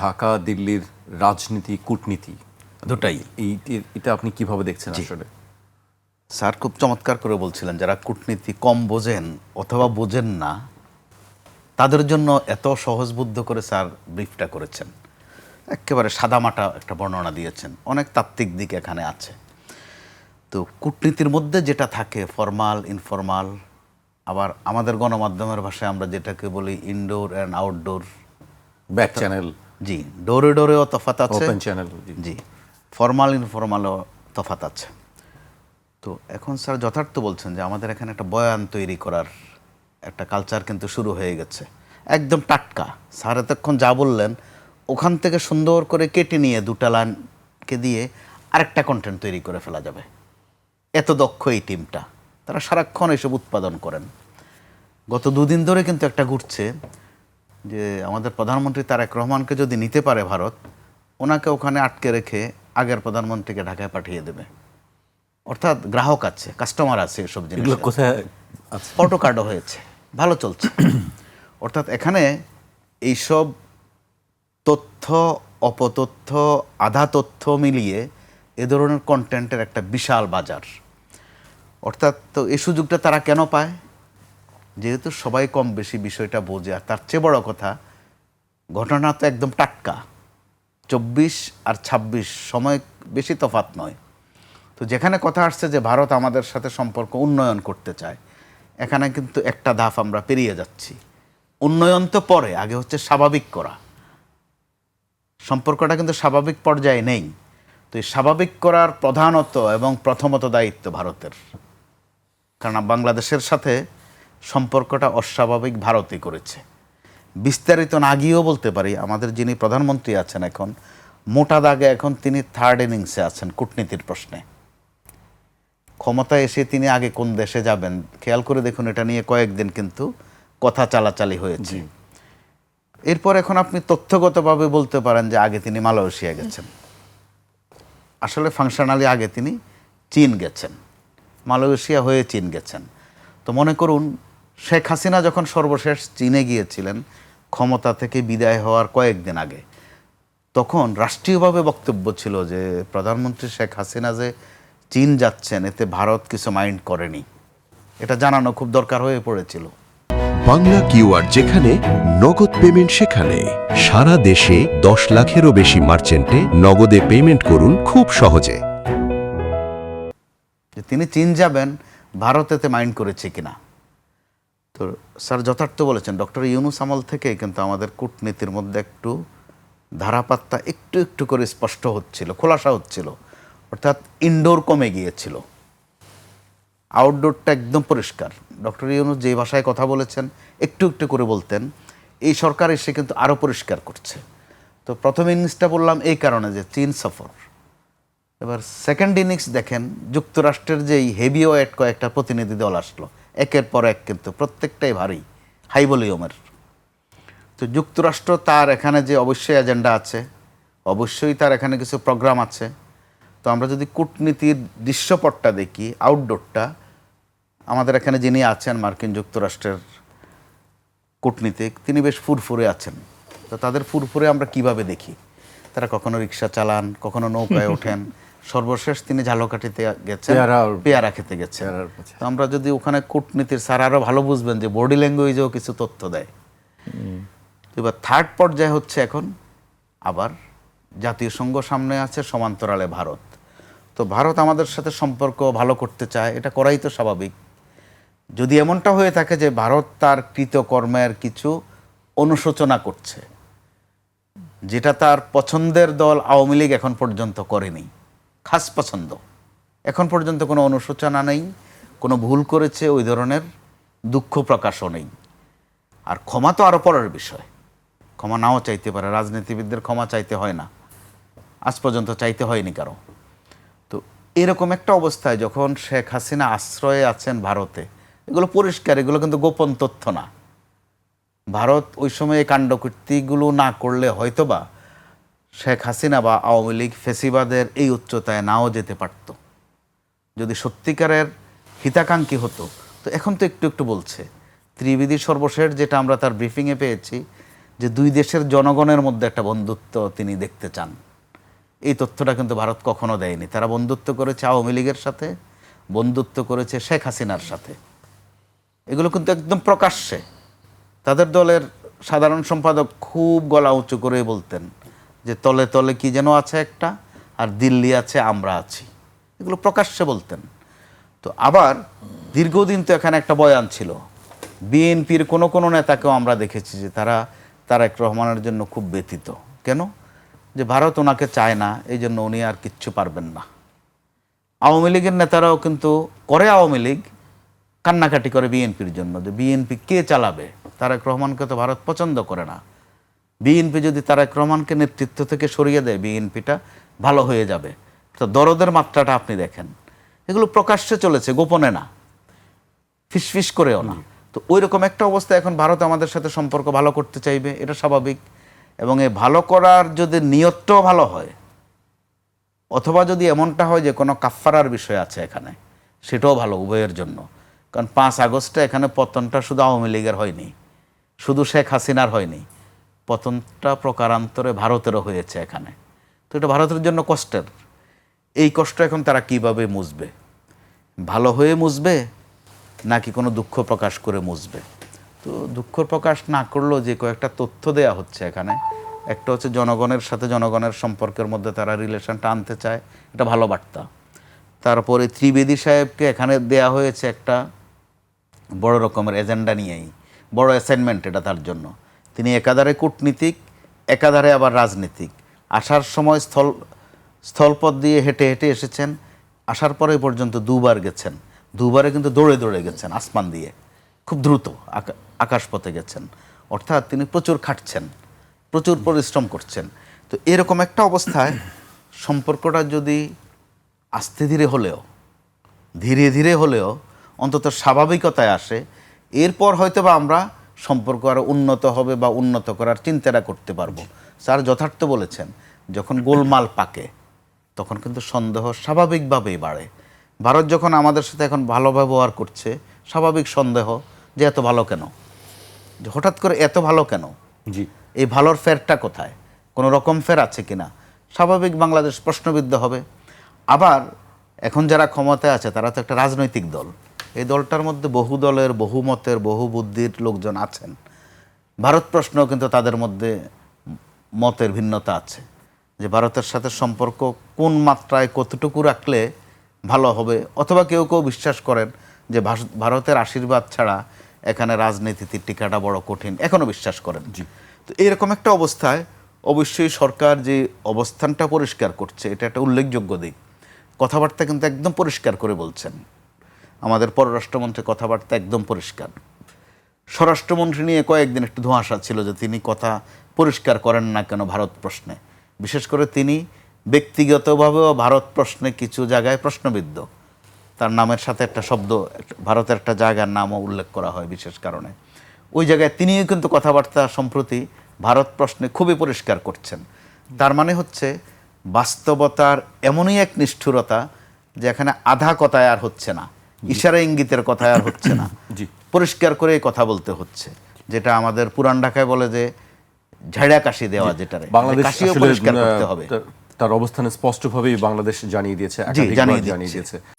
ঢাকা দিল্লির রাজনীতি কূটনীতি দুটাই এটা আপনি কিভাবে দেখছেন আসলে? স্যার খুব চমৎকার করে বলছিলেন, যারা কূটনীতি কম বোঝেন অথবা বোঝেন না তাদের জন্য এত সহজবুদ্ধ করে স্যার ব্রিফটা করেছেন। একেবারে সাদামাটা একটা বর্ণনা দিয়েছেন, অনেক তাত্ত্বিক দিক এখানে আছে। তো কূটনীতির মধ্যে যেটা থাকে ফরমাল ইনফরমাল, আবার আমাদের গণমাধ্যমের ভাষায় আমরা যেটাকে বলি indoor and outdoor, back channel, জি, ডোরে ডোরেও তফাত আছে, ওপেন চ্যানেল, জি, ফরমাল ইনফরমালও তফাত আছে। তো এখন স্যার যথার্থ বলছেন যে আমাদের এখানে একটা বয়ান তৈরি করার একটা কালচার কিন্তু শুরু হয়ে গেছে, একদম টাটকা। স্যার এতক্ষণ যা বললেন ওখান থেকে সুন্দর করে কেটে নিয়ে দুটা লাইনকে দিয়ে আরেকটা কন্টেন্ট তৈরি করে ফেলা যাবে। এত দক্ষ এই টিমটা, তারা সারাক্ষণ এসব উৎপাদন করেন। গত দুদিন ধরে কিন্তু একটা ঘুরছে যে আমাদের প্রধানমন্ত্রী তারেক রহমানকে যদি নিতে পারে ভারত, ওনাকে ওখানে আটকে রেখে আগের প্রধানমন্ত্রীকে ঢাকায় পাঠিয়ে দেবে। অর্থাৎ গ্রাহক আছে, কাস্টমার আছে, এসব জিনিস কোথায় অটো কার্ডও হয়েছে, ভালো চলছে। অর্থাৎ এখানে এইসব তথ্য অপতথ্য আধা তথ্য মিলিয়ে এ ধরনের কন্টেন্টের একটা বিশাল বাজার। অর্থাৎ তো এই সুযোগটা তারা কেন পায়? যেহেতু সবাই কম বেশি বিষয়টা বোঝে, আর তার চেয়ে বড় কথা ঘটনা তো একদম টাটকা, 24 আর 26 সময় বেশি তফাৎ নয়। তো যেখানে কথা আসছে যে ভারত আমাদের সাথে সম্পর্ক উন্নয়ন করতে চায়, এখানে কিন্তু একটা ধাপ আমরা পেরিয়ে যাচ্ছি। উন্নয়ন তো পরে, আগে হচ্ছে স্বাভাবিক করা। সম্পর্কটা কিন্তু স্বাভাবিক পর্যায়ে নেই। তো এই স্বাভাবিক করার প্রধানত এবং প্রথমত দায়িত্ব ভারতের, কারণ বাংলাদেশের সাথে সম্পর্কটা অস্বাভাবিক ভারতই করেছে। বিস্তারিত না গিয়েও বলতে পারি, আমাদের যিনি প্রধানমন্ত্রী আছেন এখন, মোটা দাগে এখন তিনি থার্ড ইনিংসে আছেন কূটনীতির প্রশ্নে। ক্ষমতায় এসে তিনি আগে কোন দেশে যাবেন খেয়াল করে দেখুন, এটা নিয়ে কয়েকদিন কিন্তু কথা চালাচালি হয়েছে। এরপর এখন আপনি তথ্যগতভাবে বলতে পারেন যে আগে তিনি মালয়েশিয়া গেছেন, আসলে ফাংশনালি আগে তিনি চীন গেছেন, মালয়েশিয়া হয়ে চীন গেছেন। তো মনে করুন শেখ হাসিনা যখন সর্বশেষ চীনে গিয়েছিলেন ক্ষমতা থেকে বিদায় হওয়ার কয়েকদিন আগে, তখন রাষ্ট্রীয়ভাবে বক্তব্য ছিল যে প্রধানমন্ত্রী শেখ হাসিনা যে চীন যাচ্ছেন এতে ভারত কিছু মাইন্ড করেনি। এটা জানানো খুব দরকার হয়ে পড়েছিল। বাংলা কিউআর যেখানে নগদ পেমেন্ট সেখানে সারা দেশে 10 লাখেরও বেশি মার্চেন্টে নগদে পেমেন্ট করুন খুব সহজে। যে তিনি চীন যাবেন ভারত এতে মাইন্ড করেছে কিনা। তো স্যার যথার্থ বলেছেন, ডক্টর ইউনূস আমল থেকে কিন্তু আমাদের কূটনীতির মধ্যে একটু ধারাপাত্তা একটু একটু করে স্পষ্ট হচ্ছিল, খোলাসা হচ্ছিল। অর্থাৎ ইনডোর কমে গিয়েছিল, আউটডোরটা একদম পরিষ্কার। ডক্টর ইউনূস যে ভাষায় কথা বলেছেন একটু একটু করে বলতেন, এই সরকার এসে কিন্তু আরও পরিষ্কার করছে। তো প্রথম ইনিংসটা বললাম এই কারণে যে চীন সফর। এবার সেকেন্ড ইনিংস দেখেন, যুক্তরাষ্ট্রের যেই হেভি ওয়েট কয়েকটা প্রতিনিধি দল আসলো একের পর এক, কিন্তু প্রত্যেকটাই ভারী হাই ভলিউমের। তো যুক্তরাষ্ট্র তার এখানে যে অবশ্যই এজেন্ডা আছে, অবশ্যই তার এখানে কিছু প্রোগ্রাম আছে। তো আমরা যদি কূটনীতির দৃশ্যপটটা দেখি, আউটডোরটা, আমাদের এখানে যিনি আছেন মার্কিন যুক্তরাষ্ট্রের কূটনীতিক, তিনি বেশ ফুরফুরে আছেন। তো তাদের ফুরফুরে আমরা কিভাবে দেখি? তারা কখনো রিক্সা চালান, কখনো নৌকায় ওঠেন, সর্বশেষ তিনি ঝালকাঠিতে গেছেন পেয়ারা খেতে গেছেন। তো আমরা যদি ওখানে কূটনীতির স্যার আরও ভালো বুঝবেন যে বডি ল্যাঙ্গুয়েজেও কিছু তথ্য দেয়। এবার থার্ড পর্যায়ে হচ্ছে এখন আবার জাতীয় সংঘ সামনে আছে, সমান্তরালে ভারত। তো ভারত আমাদের সাথে সম্পর্ক ভালো করতে চায়, এটা করাই তো স্বাভাবিক। যদি এমনটা হয়ে থাকে যে ভারত তার কৃতকর্মের কিছু অনুশোচনা করছে, যেটা তার পছন্দের দল আওয়ামী লীগ এখন পর্যন্ত করেনি, খাস পছন্দ, এখন পর্যন্ত কোনো অনুশোচনা নেই, কোনো ভুল করেছে ওই ধরনের দুঃখ প্রকাশও নেই। আর ক্ষমা তো আরও পরের বিষয়, ক্ষমা নাও চাইতে পারে, রাজনীতিবিদদের ক্ষমা চাইতে হয় না, আজ পর্যন্ত চাইতে হয়নি কারো। তো এরকম একটা অবস্থায় যখন শেখ হাসিনা আশ্রয়ে আছেন ভারতে, এগুলো পরিষ্কার, এগুলো কিন্তু গোপন তথ্য না। ভারত ওই সময় এই কাণ্ডকীর্তিগুলো না করলে হয়তোবা শেখ হাসিনা বা আওয়ামী লীগ ফেসিবাদের এই উচ্চতায় নাও যেতে পারত। যদি সত্যিকারের হিতাকাঙ্ক্ষী হতো। তো এখন তো একটু একটু বলছে, ত্রিবেদী সর্বশেষ যেটা আমরা তার ব্রিফিংয়ে পেয়েছি যে দুই দেশের জনগণের মধ্যে একটা বন্ধুত্ব তিনি দেখতে চান। এই তথ্যটা কিন্তু ভারত কখনো দেয়নি। তারা বন্ধুত্ব করেছে আওয়ামী লীগের সাথে, বন্ধুত্ব করেছে শেখ হাসিনার সাথে, এগুলো কিন্তু একদম প্রকাশ্যে। তাদের দলের সাধারণ সম্পাদক খুব গলা উঁচু করে বলতেন যে তলে তলে কি যেন আছে একটা, আর দিল্লি আছে, আমরা আছি, এগুলো প্রকাশ্যে বলতেন। তো আবার দীর্ঘদিন তো এখানে একটা বয়ান ছিল, বিএনপির কোনো কোনো নেতাকেও আমরা দেখেছি যে তারা তারেক রহমানের জন্য খুব ব্যথিত। কেন? যে ভারত ওনাকে চায় না, এই জন্য উনি আর কিচ্ছু পারবেন না। আওয়ামী লীগের নেতারাও কিন্তু করে, আওয়ামী লীগ কান্নাকাটি করে বিএনপির জন্য, যে বিএনপি কে চালাবে, তারেক রহমানকে তো ভারত পছন্দ করে না। বিএনপি যদি তারেক রহমানকে নেতৃত্ব থেকে সরিয়ে দেয়, বিএনপিটা ভালো হয়ে যাবে। তো দরদের মাত্রাটা আপনি দেখেন, এগুলো প্রকাশ্যে চলেছে, গোপনে না, ফিসফিস করেও না। তো ওই রকম একটা অবস্থা এখন ভারত আমাদের সাথে সম্পর্ক ভালো করতে চাইবে, এটা স্বাভাবিক। এবং এই ভালো করার যদি নিয়তটাও ভালো হয়, অথবা যদি এমনটা হয় যে কোনো কাফফারার বিষয় আছে এখানে, সেটাও ভালো উভয়ের জন্য। কারণ 5 আগস্টে এখানে পতনটা শুধু আওয়ামী লীগের হয়নি, শুধু শেখ হাসিনার হয়নি, পতনটা প্রকারান্তরে ভারতেরও হয়েছে এখানে। তো এটা ভারতের জন্য কষ্টের। এই কষ্ট এখন তারা কিভাবে মুছবে? ভালো হয়ে মুছবে নাকি কোনো দুঃখ প্রকাশ করে মুছবে? তো দুঃখ প্রকাশ না করলেও যে কয়েকটা তথ্য দেয়া হচ্ছে এখানে, একটা হচ্ছে জনগণের সাথে জনগণের সম্পর্কের মধ্যে তারা রিলেশনটা আনতে চায়, এটা ভালো বার্তা। তারপরে ত্রিবেদী সাহেবকে এখানে দেয়া হয়েছে একটা বড় রকমের এজেন্ডা নিয়েই, বড় অ্যাসাইনমেন্ট এটা তার জন্য। তিনি একাধারে কূটনীতিক, একাধারে আবার রাজনীতিক। আসার সময় স্থলপথ দিয়ে হেঁটে হেঁটে এসেছেন, আসার পরে পর্যন্ত 2 বার গেছেন, 2 বারে কিন্তু দৌড়ে দৌড়ে গেছেন, আসমান দিয়ে খুব দ্রুত আকাশপথে গেছেন। অর্থাৎ তিনি প্রচুর খাটছেন, প্রচুর পরিশ্রম করছেন। তো এরকম একটা অবস্থায় সম্পর্কটা যদি আস্তে ধীরে হলেও, ধীরে ধীরে হলেও অন্তত স্বাভাবিকতায় আসে, এরপর হয়তো বা আমরা সম্পর্ক আরও উন্নত হবে বা উন্নত করার চিন্তাটা করতে পারবো। স্যার যথার্থ বলেছেন, যখন গোলমাল পাকে তখন কিন্তু সন্দেহ স্বাভাবিকভাবেই বাড়ে। ভারত যখন আমাদের সাথে এখন ভালো ব্যবহার করছে, স্বাভাবিক সন্দেহ যে এত ভালো কেন, যে হঠাৎ করে এত ভালো কেন, জি, এই ভালোর ফেরটা কোথায়, কোনো রকম ফের আছে কিনা, স্বাভাবিক বাংলাদেশ প্রশ্নবিদ্ধ হবে। আবার এখন যারা ক্ষমতায় আছে তারা তো একটা রাজনৈতিক দল, এই দলটার মধ্যে বহু দলের, বহু মতের, বহু বুদ্ধির লোকজন আছেন। ভারত প্রশ্নও কিন্তু তাদের মধ্যে মতের ভিন্নতা আছে, যে ভারতের সাথে সম্পর্ক কোন মাত্রায় কতটুকু রাখলে ভালো হবে। অথবা কেউ কেউ বিশ্বাস করেন যে ভারতের আশীর্বাদ ছাড়া এখানে রাজনীতিতে টিকাটা বড় কঠিন, এখনও বিশ্বাস করেন। জি। তো এরকম একটা অবস্থায় অবশ্যই সরকার যে অবস্থানটা পরিষ্কার করছে, এটা একটা উল্লেখযোগ্য দিক। কথাবার্তা কিন্তু একদম পরিষ্কার করে বলছেন, আমাদের পররাষ্ট্রমন্ত্রী কথাবার্তা একদম পরিষ্কার। স্বরাষ্ট্রমন্ত্রী নিয়ে কয়েকদিন একটু ধোঁয়াশা ছিল যে তিনি কথা পরিষ্কার করেন না কেন ভারত প্রশ্নে। বিশেষ করে তিনি ব্যক্তিগতভাবেও ভারত প্রশ্নে কিছু জায়গায় প্রশ্নবিদ্ধ। তার নামের সাথে একটা শব্দ, ভারতের একটা জায়গার নামও উল্লেখ করা হয় বিশেষ কারণে। ওই জায়গায় তিনিও কিন্তু কথাবার্তা সম্প্রতি ভারত প্রশ্নে খুবই পরিষ্কার করছেন। তার মানে হচ্ছে বাস্তবতার এমনই এক নিষ্ঠুরতা যে এখানে আধা কথায় আর হচ্ছে না, ইশারা ইঙ্গিতের কথায় আর হচ্ছে না, জি, পরিষ্কার করে কথা বলতে হচ্ছে। যেটা আমাদের পুরান ঢাকায় বলে যে ঝাড়া কাশি দেওয়া, যেটারে বাংলাদেশ কাশিও আসলে পরিষ্কার করতে হবে। তার অবস্থানে স্পষ্টভাবেই বাংলাদেশ জানিয়ে দিয়েছে, জি, একাধিকবার জানিয়ে জানিয়ে দিচ্ছে। দিয়েছে।